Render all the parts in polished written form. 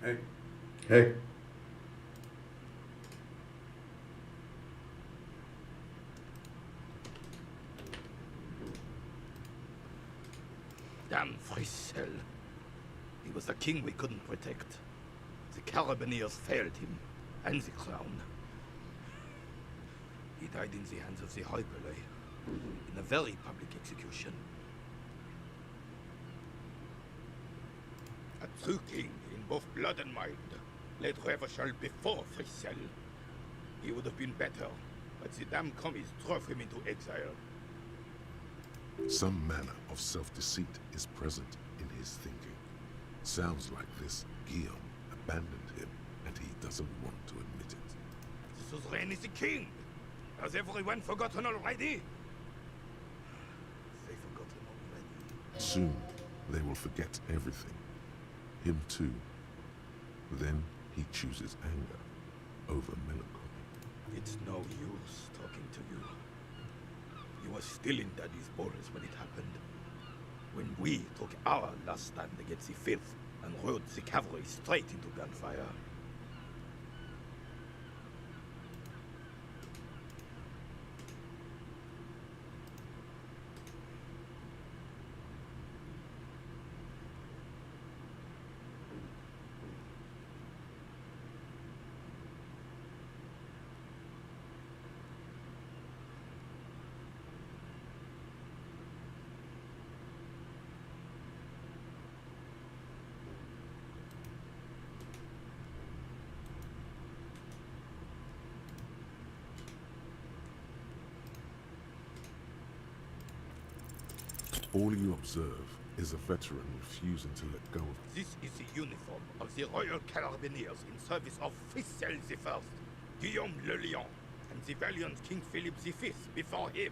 Hey. Hey. Damn Frissel. He was the king we couldn't protect. The Carabineers failed him, and the crown. He died in the hands of the Hyperlay, in a very public execution. A true king in both blood and mind led Revachol before Frissel. He would have been better, but the damn commies drove him into exile. Some manner of self-deceit is present in his thinking. Sounds like this Guillaume abandoned him, and he doesn't want to admit it. The suzerain is the king! Has everyone forgotten already? They've forgotten already. Soon, they will forget everything. Him too. Then he chooses anger over melancholy. It's no use talking to you. You were still in Daddy's borders when it happened. When we took our last stand against the filth and rode the cavalry straight into gunfire. All you observe is a veteran refusing to let go of This is the uniform of the Royal Carabineers in service of Frissel I, Guillaume le Lion, and the valiant King Philip V before him.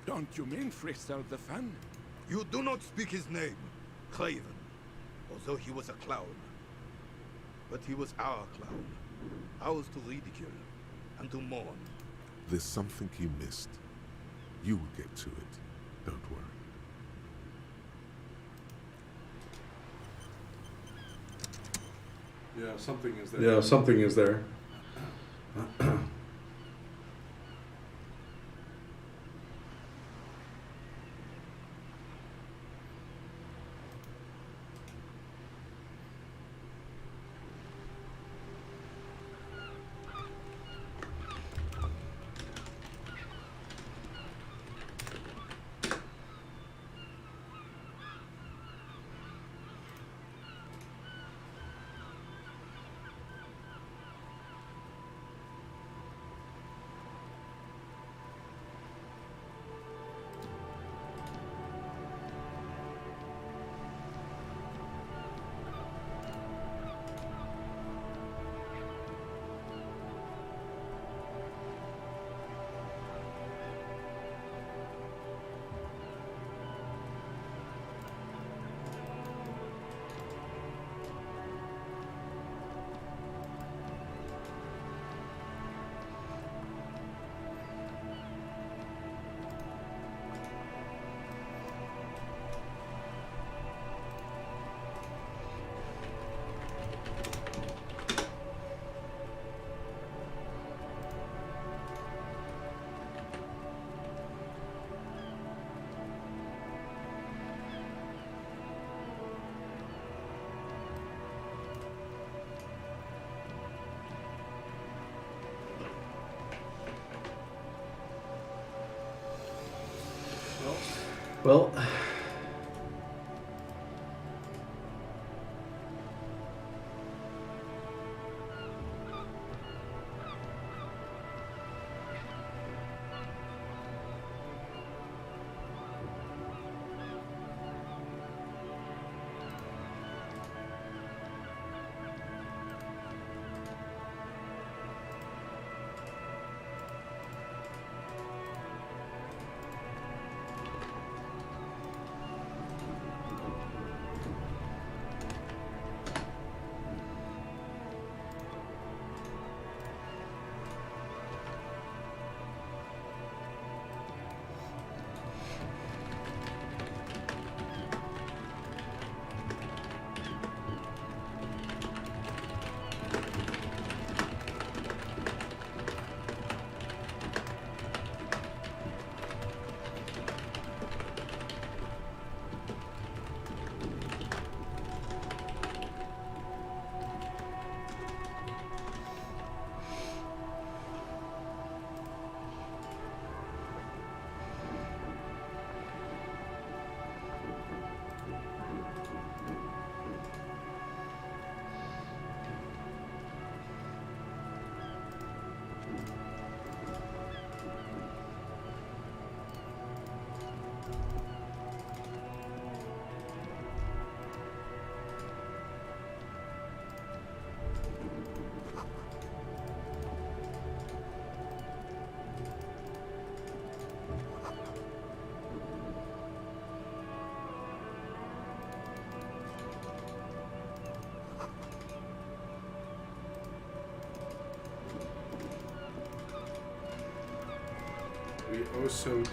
Don't you mean Frissel the Fan? You do not speak his name, Craven, although he was a clown. But he was our clown, ours to ridicule and to mourn. There's something he missed. You will get to it. Don't worry. Yeah, something is there. Yeah, something is there. Well,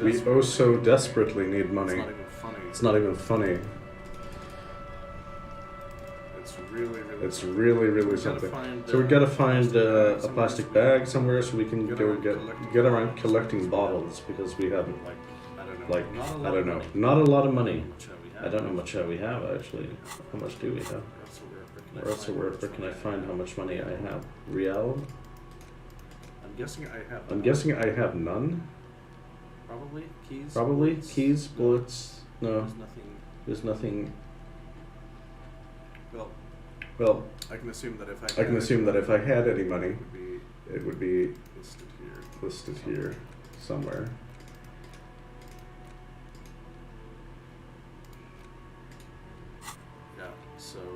We oh so desperately need money. It's not even funny. It's not even funny. It's really something. So we gotta find a plastic bag somewhere so we can go get around collecting bottles because we haven't not a lot of money. I don't know much how we have actually. How much do we have? Or also where can I find how much money I have? Real? I'm guessing I have none. Probably keys. Probably keys, bullets. No, There's nothing. there's nothing. Well, Well, I can assume that if I had any money, it would be it would be listed here. somewhere.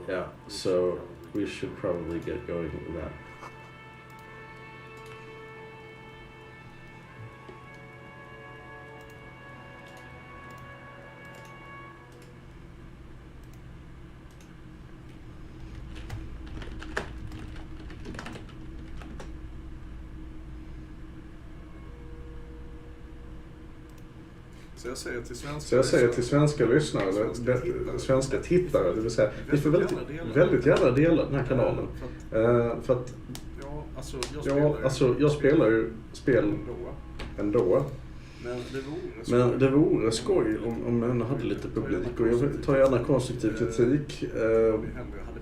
Yeah, so we should probably get going with that. Så jag säger till svenska lyssnare, eller svenska tittare, det vill säga, ni får väldigt gärna dela den här kanalen. För att, jag spelar ju spel ändå. Men det vore skoj om man hade lite publik, och jag tar gärna konstruktiv kritik.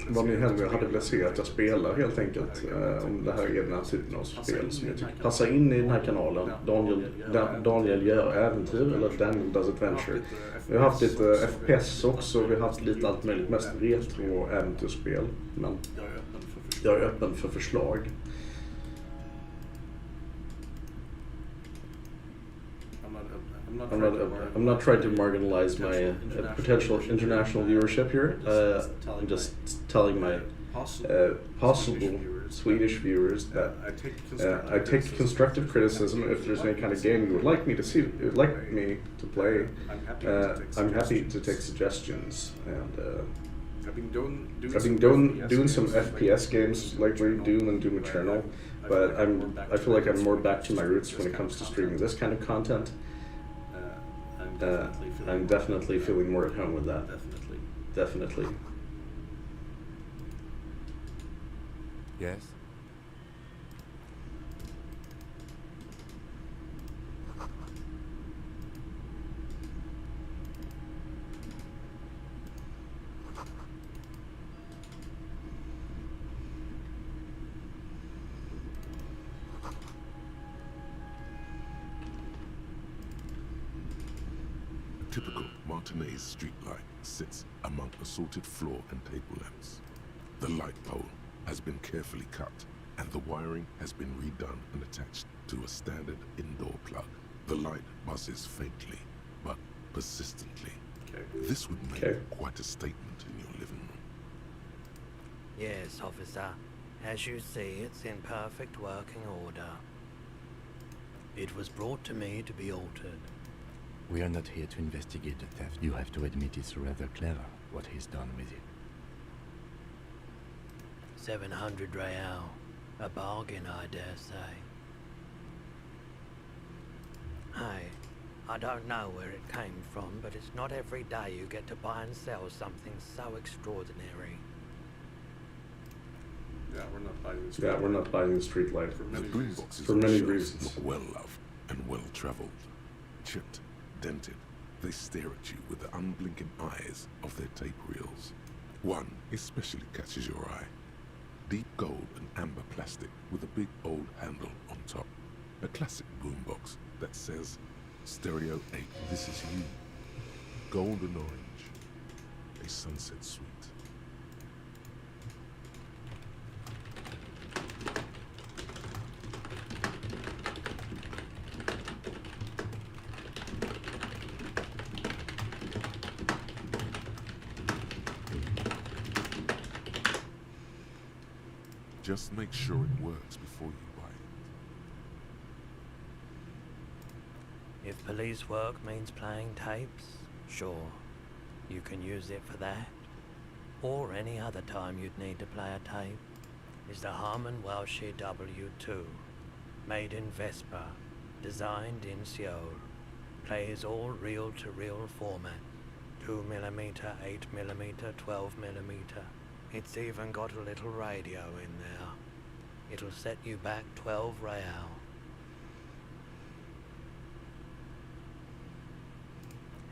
Vad ni hellre hade velat se att jag spelar helt enkelt. Om det här är den här typen av spel som jag tycker passar in i den här kanalen. Daniel gör äventyr, eller Daniel does adventure. Vi har haft lite FPS också, vi har haft lite allt möjligt, mest retro och äventyrsspel. Men jag är öppen för förslag. I'm not trying to marginalize my potential international viewership here. I'm just telling my possible Swedish viewers that I take constructive criticism. If there's any kind of game you would like me to see, play, I'm happy to take suggestions. And I've been doing some FPS games lately, Doom and Doom Eternal, but I feel like I'm more back to my roots when it comes to streaming this kind of content. I'm definitely feeling more at home with that. Definitely. Yes? Typical Martinez streetlight sits among assorted floor and table lamps. The light pole has been carefully cut, and the wiring has been redone and attached to a standard indoor plug. The light buzzes faintly, but persistently. This would make quite a statement in your living room. Yes, officer. As you see, it's in perfect working order. It was brought to me to be altered. We are not here to investigate the theft. You have to admit it's rather clever what he's done with it. 700 real. A bargain, I dare say. Hey, I don't know where it came from, but it's not every day you get to buy and sell something so extraordinary. Yeah, we're not buying the street light The boomboxes for on many shelves reasons. look well loved and well traveled. Chipped, dented, they stare at you with the unblinking eyes of their tape reels. One especially catches your eye. Deep gold and amber plastic with a big old handle on top. A classic boombox that says, Stereo 8, this is you. Gold and orange. A sunset suite. Just make sure it works before you buy it. If police work means playing tapes, sure, you can use it for that. Or any other time you'd need to play a tape is the Harman Welsh W2, made in Vespa, designed in Seoul. Plays all reel-to-reel format. 2mm, 8mm, 12mm. It's even got a little radio in there. It'll set you back 12 real.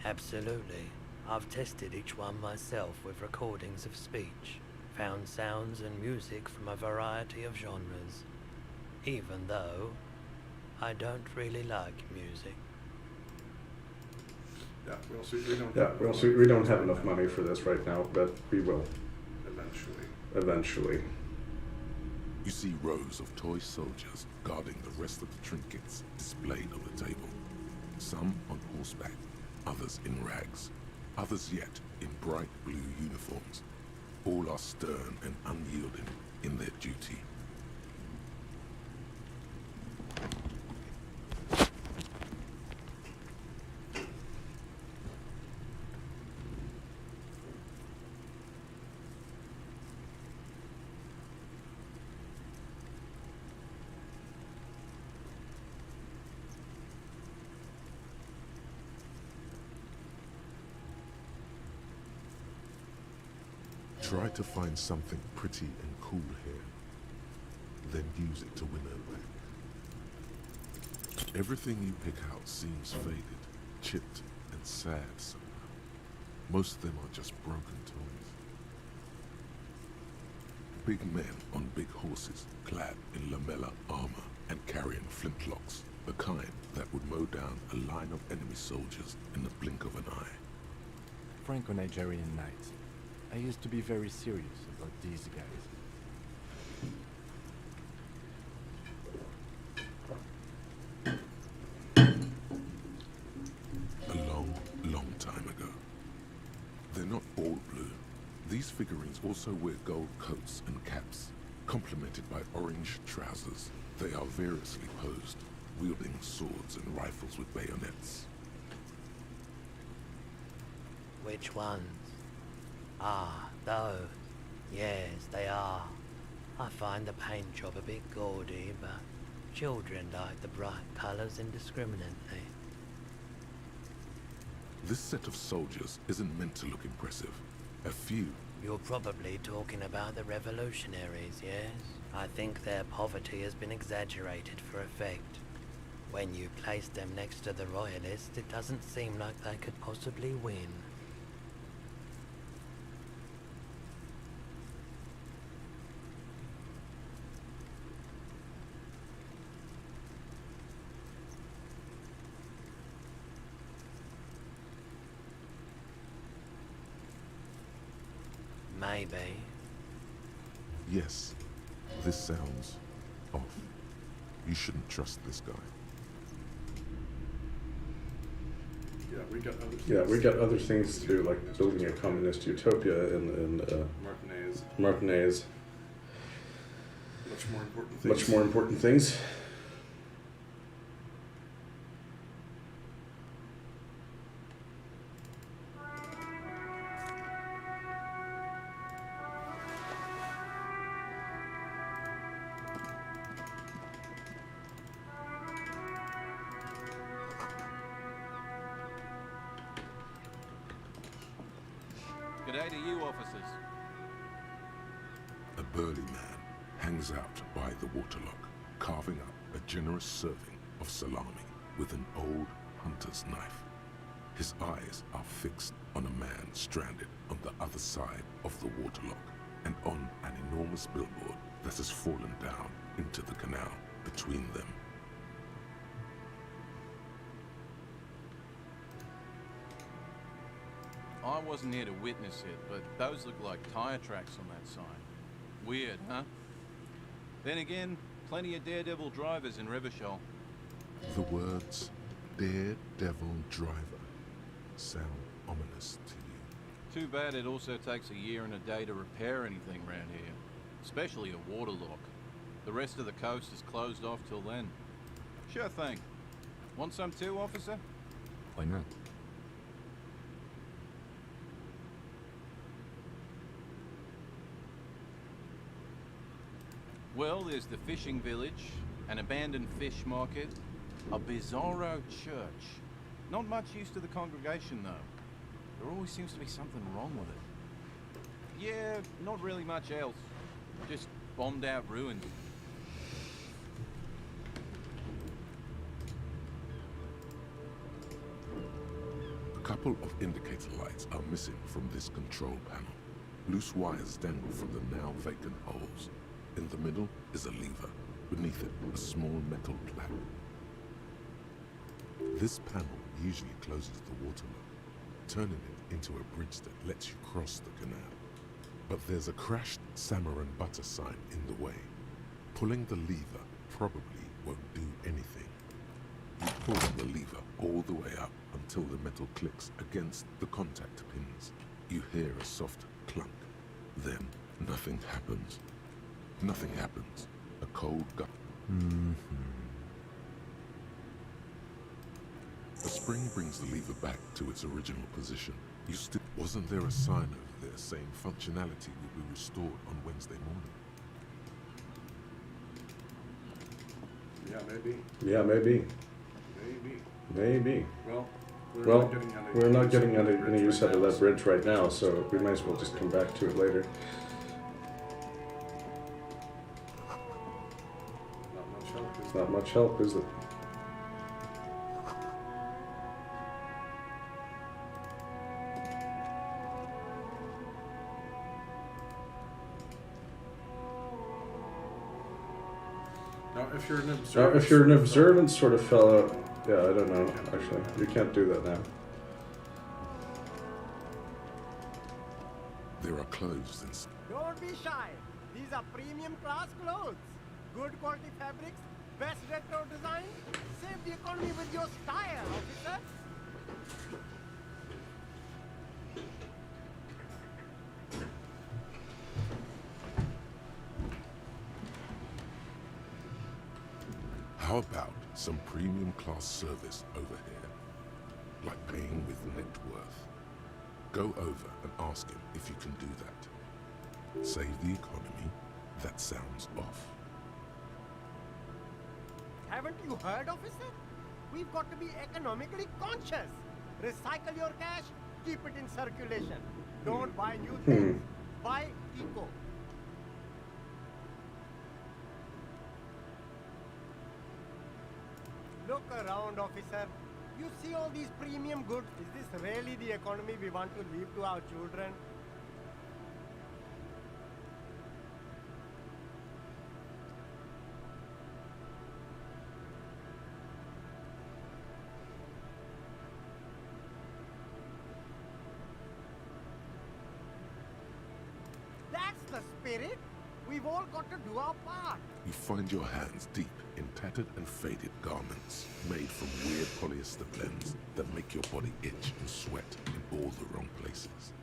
Absolutely. I've tested each one myself with recordings of speech, found sounds and music from a variety of genres, even though I don't really like music. Yeah, we don't have enough money for this right now, but we will. Eventually. You see rows of toy soldiers guarding the rest of the trinkets displayed on the table. Some on horseback, others in rags, others yet in bright blue uniforms. All are stern and unyielding in their duty. Try to find something pretty and cool here, then use it to win her back. Everything you pick out seems faded, chipped, and sad somehow. Most of them are just broken toys. Big men on big horses, clad in lamella armor and carrying flintlocks, the kind that would mow down a line of enemy soldiers in the blink of an eye. Franco-Nigerian knights. I used to be very serious about these guys. A long, long time ago. They're not all blue. These figurines also wear gold coats and caps, complemented by orange trousers. They are variously posed, wielding swords and rifles with bayonets. Which ones? Ah, those. Yes, they are. I find the paint job a bit gaudy, but children like the bright colours indiscriminately. This set of soldiers isn't meant to look impressive. A few. You're probably talking about the revolutionaries, yes? I think their poverty has been exaggerated for effect. When you place them next to the royalists, it doesn't seem like they could possibly win. Maybe. Yes, this sounds off. You shouldn't trust this guy. Yeah, we got other things to do, like building a communist utopia in Martinez. Much more important things. G'day to you, officers. A burly man hangs out by the waterlock, carving up a generous serving of salami with an old hunter's knife. His eyes are fixed on a man stranded on the other side of the waterlock and on an enormous billboard that has fallen down into the canal between them. I wasn't here to witness it, but those look like tire tracks on that sign. Weird, huh? Then again, plenty of daredevil drivers in Revachol. The words daredevil driver sound ominous to you. Too bad it also takes a year and a day to repair anything around here, especially a waterlock. The rest of the coast is closed off till then. Sure thing. Want some too, officer? Why not? Well, there's the fishing village, an abandoned fish market, a bizarro church, Not much use to the congregation, though. There always seems to be something wrong with it. Yeah, not really much else. Just bombed out ruins. A couple of indicator lights are missing from this control panel. Loose wires dangle from the now vacant holes. In the middle is a lever. Beneath it, a small metal plaque. This panel usually closes the water lock, turning it into a bridge that lets you cross the canal. But there's a crashed salmon and butter sign in the way. Pulling the lever probably won't do anything. You pull the lever all the way up until the metal clicks against the contact pins. You hear a soft clunk. Then nothing happens. Nothing happens. A cold gut. A spring brings the lever back to its original position. Wasn't there a sign over there saying functionality will be restored on Wednesday morning? Yeah, maybe. Yeah, maybe. Maybe. Well, We're not getting any use out of that bridge right now, so we might as well just come back to it later. Not much help, is it? Now, if you're an observant sort of fellow, yeah, I don't know, actually. You can't do that now. There are clothes and... Don't be shy. These are premium class clothes. Good quality fabrics, best retro design. Save the economy with your style, officer. How about some premium class service over here? Like paying with net worth. Go over and ask him if you can do that. Save the economy. That sounds off. Haven't you heard, officer? We've got to be economically conscious. Recycle your cash, keep it in circulation. Don't buy new things. Buy eco. Look around, officer. You see all these premium goods. Is this really the economy we want to leave to our children? That's the spirit. We've all got to do our part. You find your hands deep in tattered and faded garments made from weird polyester blends that make your body itch and sweat in all the wrong places.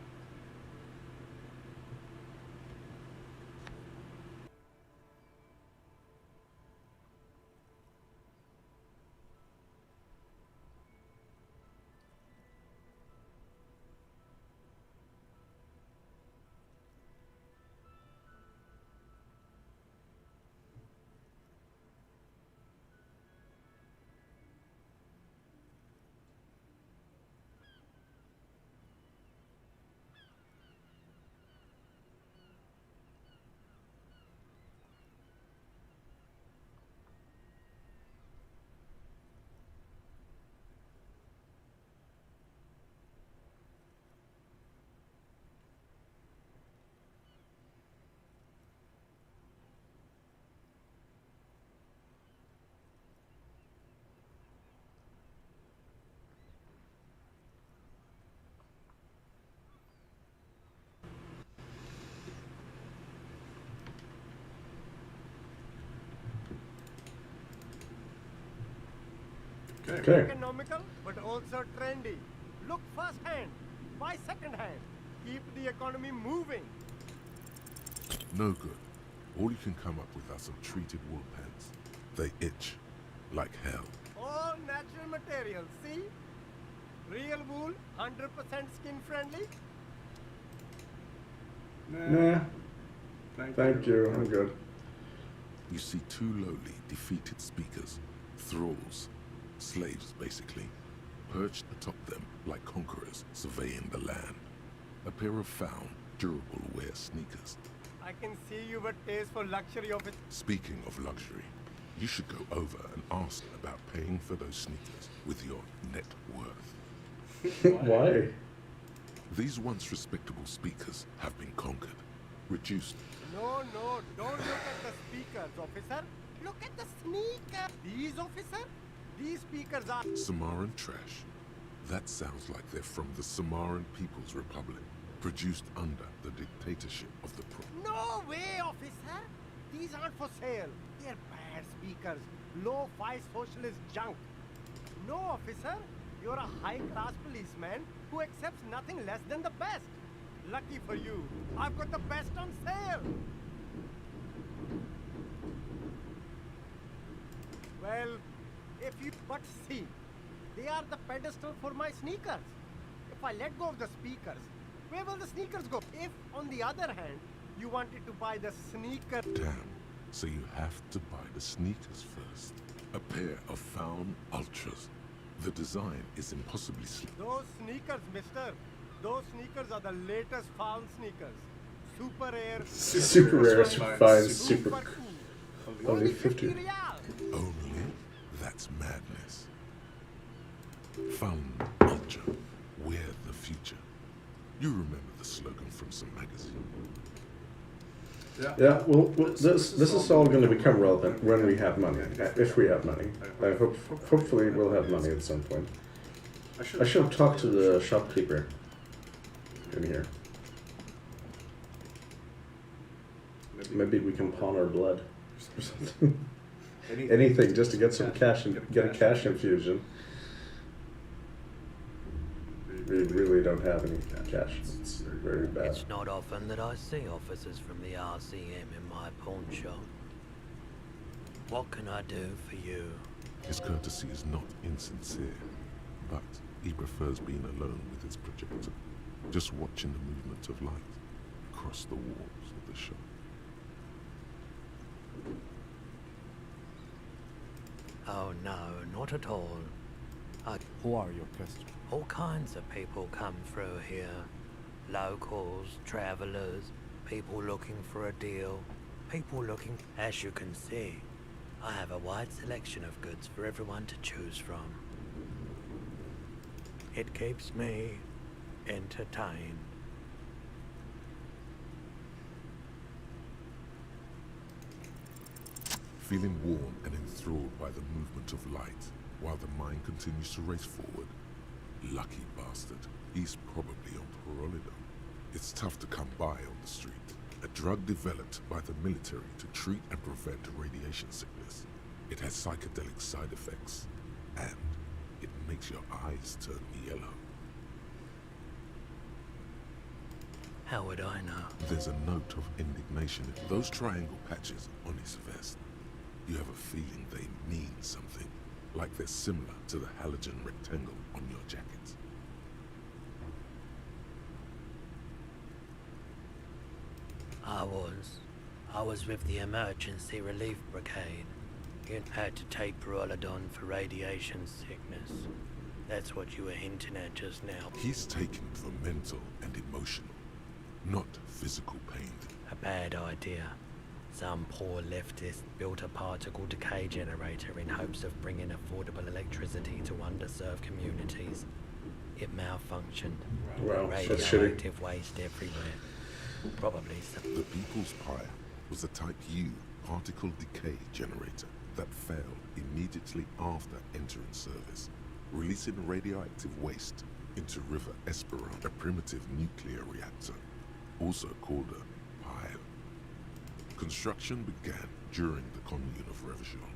Okay. Economical, but also trendy. Look first-hand, buy second-hand. Keep the economy moving. No good. All you can come up with are some treated wool pants. They itch like hell. All natural materials, see? Real wool, 100% skin-friendly. Nah. Thank you, I'm good. You see two lowly, defeated speakers. Thralls. Slaves, basically. perched atop them like conquerors surveying the land. A pair of found, durable wear sneakers. I can see you have a taste for luxury of it. Speaking of luxury, you should go over and ask about paying for those sneakers with your net worth. Why? These once respectable speakers have been conquered, reduced. No, no, don't look at the speakers, officer. Look at the sneakers. These, officer? These speakers are... Samaran trash. That sounds like they're from the Samaran People's Republic, produced under the dictatorship of the No way, officer! These aren't for sale. They're bad speakers. Low-fi socialist junk. No, officer. You're a high-class policeman who accepts nothing less than the best. Lucky for you, I've got the best on sale. Well, if you... But see, they are the pedestal for my sneakers. If I let go of the speakers, where will the sneakers go? If, on the other hand, you wanted to buy the sneaker... Damn. So you have to buy the sneakers first. A pair of found ultras. The design is impossibly sleek. Those sneakers, mister. Those sneakers are the latest found sneakers. Super Air. Super rare, fine, super. cool. Only 50. real. Only? That's madness. Found ultra. Wear the future. You remember the slogan from some magazine. Yeah, well, this is all going to become relevant when we have money, if we have money. Hopefully we'll have money at some point. I should have talked to the shopkeeper in here. Maybe we can pawn our blood or something. Anything just to get some cash and get a cash infusion. We really don't have any cash. It's very bad. It's not often that I see officers from the RCM in my pawn shop. What can I do for you? His courtesy is not insincere, but he prefers being alone with his projector, just watching the movement of light across the walls of the shop. Oh no, not at all. Who are your customers? All kinds of people come through here. Locals, travelers, people looking for a deal, people looking... As you can see, I have a wide selection of goods for everyone to choose from. It keeps me entertained. Feeling warm and enthralled by the movement of light, while the mind continues to race forward. Lucky bastard. He's probably on Parolidom. It's tough to come by on the street. A drug developed by the military to treat and prevent radiation sickness. It has psychedelic side effects, and it makes your eyes turn yellow. How would I know? There's a note of indignation in those triangle patches on his vest. You have a feeling they mean something, like they're similar to the halogen rectangle on your jacket. I was with the Emergency Relief Brigade. You had to take Parolidon for radiation sickness. That's what you were hinting at just now. He's taken for mental and emotional, not physical pain. A bad idea. Some poor leftist built a particle decay generator in hopes of bringing affordable electricity to underserved communities. It malfunctioned. Wow, that's shitty. Radioactive waste everywhere. Probably some... The People's Pyre was a Type U particle decay generator that failed immediately after entering service, releasing radioactive waste into River Esperon, a primitive nuclear reactor, also called a pyre. Construction began during the commune of Revachol.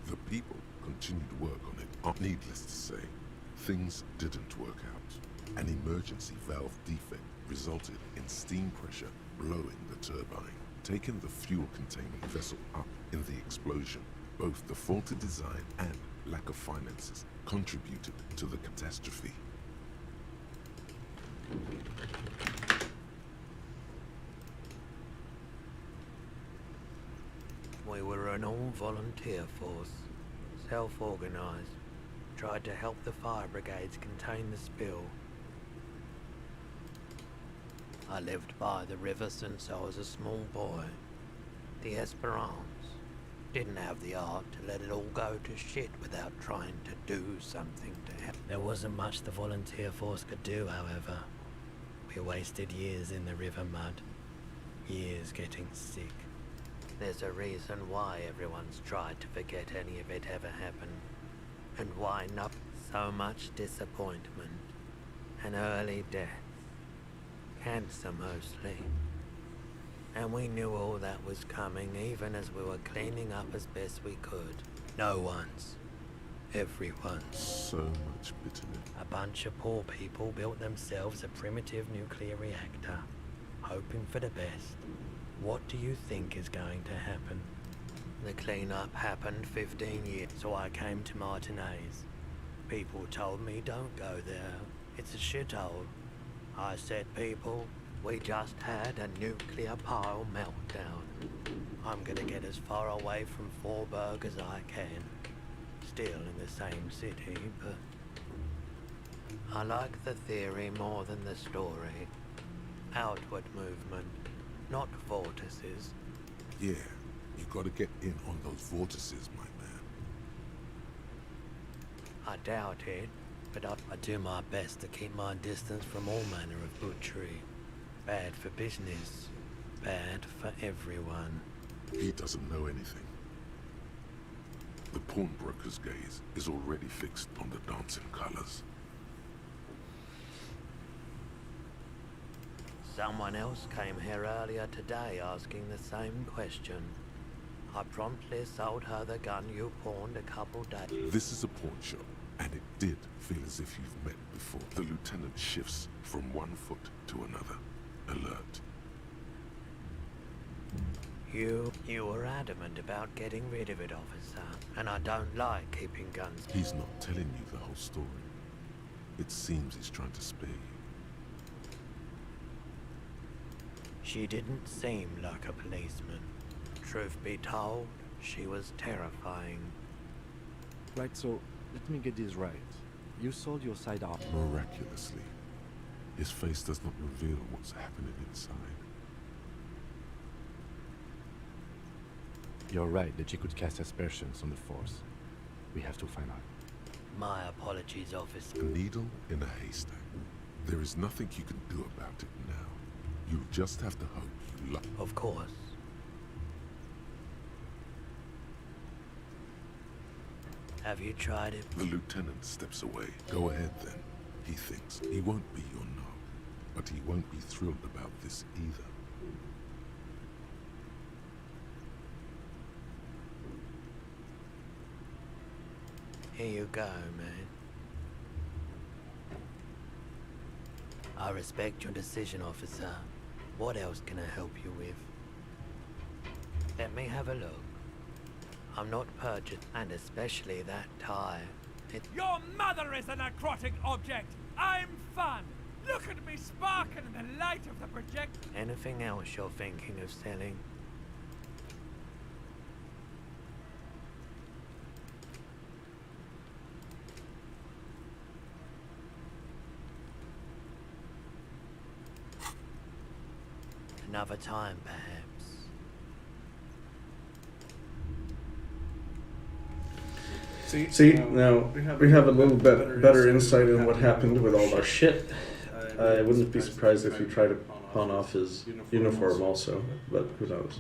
The people continued work on it. Needless to say, things didn't work out. An emergency valve defect resulted in steam pressure blowing the turbine, taking the fuel-containing vessel up in the explosion. Both the faulty design and lack of finances contributed to the catastrophe. We were an all-volunteer force, self-organized. tried to help the fire brigades contain the spill. I lived by the river since I was a small boy. The Esperance didn't have the art to let it all go to shit without trying to do something to help. There wasn't much the volunteer force could do, however. We wasted years in the river mud, years getting sick. There's a reason why everyone's tried to forget any of it ever happened, and why not so much disappointment and early death. Cancer mostly. And we knew all that was coming even as we were cleaning up as best we could. No one's. Everyone's. So much bitterness. A bunch of poor people built themselves a primitive nuclear reactor, hoping for the best. What do you think is going to happen? The cleanup happened 15 years, so I came to Martinez. People told me don't go there. It's a shithole. I said, people, we just had a nuclear pile meltdown. I'm gonna get as far away from Forberg as I can. Still in the same city, but I like the theory more than the story. Outward movement, not vortices. Yeah, you gotta get in on those vortices, my man. I doubt it, but I do my best to keep my distance from all manner of butchery. Bad for business, bad for everyone. He doesn't know anything. The pawnbroker's gaze is already fixed on the dancing colors. Someone else came here earlier today asking the same question. I promptly sold her the gun you pawned a couple days. This is a pawn shop, and it did feel as if you've met before. The lieutenant shifts from one foot to another, alert. You were adamant about getting rid of it, officer, and I don't like keeping guns. He's not telling you the whole story. It seems he's trying to spare you. She didn't seem like a policeman. Truth be told, she was terrifying. Right, so let me get this right. You sold your sidearm. Miraculously, his face does not reveal what's happening inside. You're right that she could cast aspersions on the Force. We have to find out. My apologies, officer. A needle in a haystack. There is nothing you can do about it now. You just have to hope you luck. Of course. Have you tried it? The lieutenant steps away. Go ahead then. He thinks he won't be your knob, but he won't be thrilled about this either. Here you go, man. I respect your decision, officer. What else can I help you with? Let me have a look. I'm not purchased, and especially that tie. Your mother is a necrotic object! I'm fun! Look at me sparkling in the light of the project. Anything else you're thinking of selling? Another time, perhaps. See, now we have a little bit better insight in what happened with all our shit. I wouldn't be surprised if he tried to pawn off his uniform also, but who knows.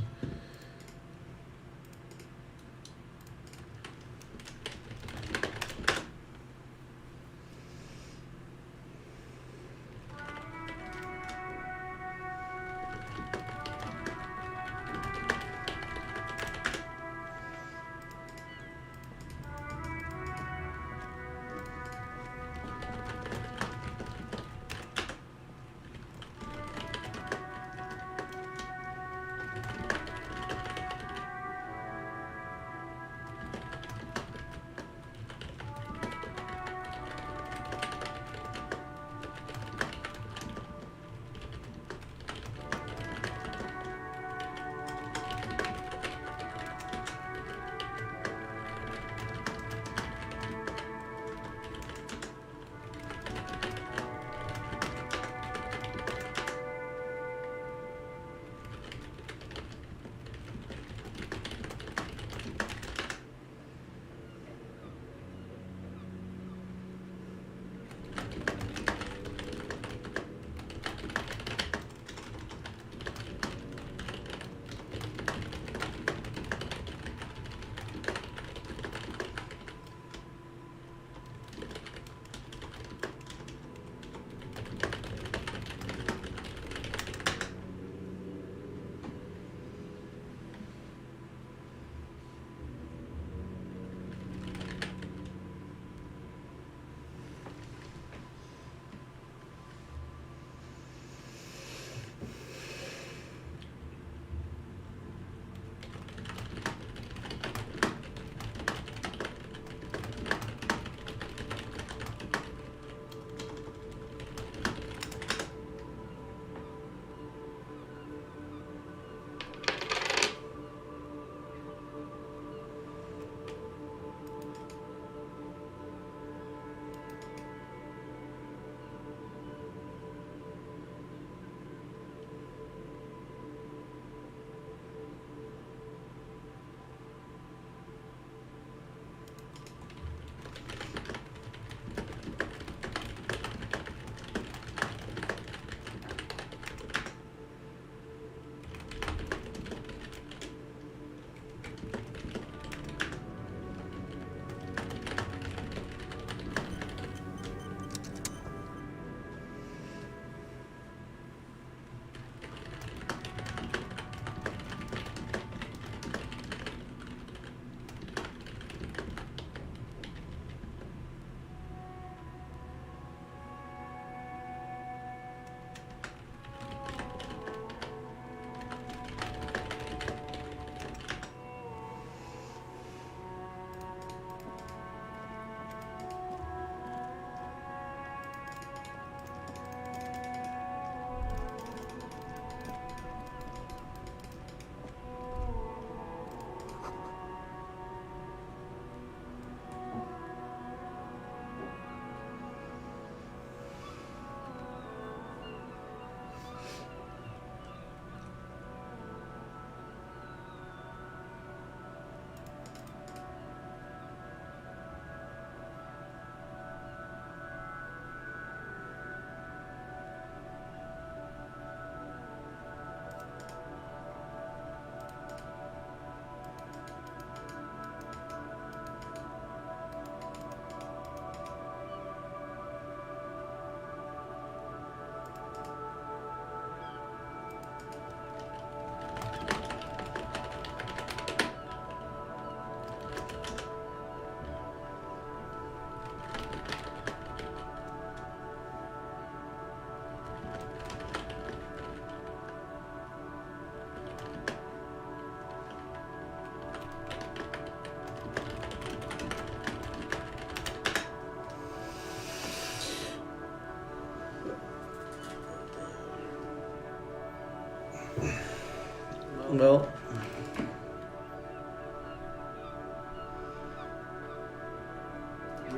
Well,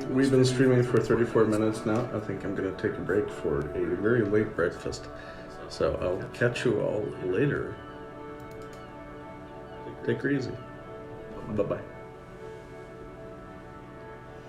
we've been streaming for 34 minutes now. I think I'm going to take a break for a very late breakfast. So I'll catch you all later. Take her easy. Bye-bye.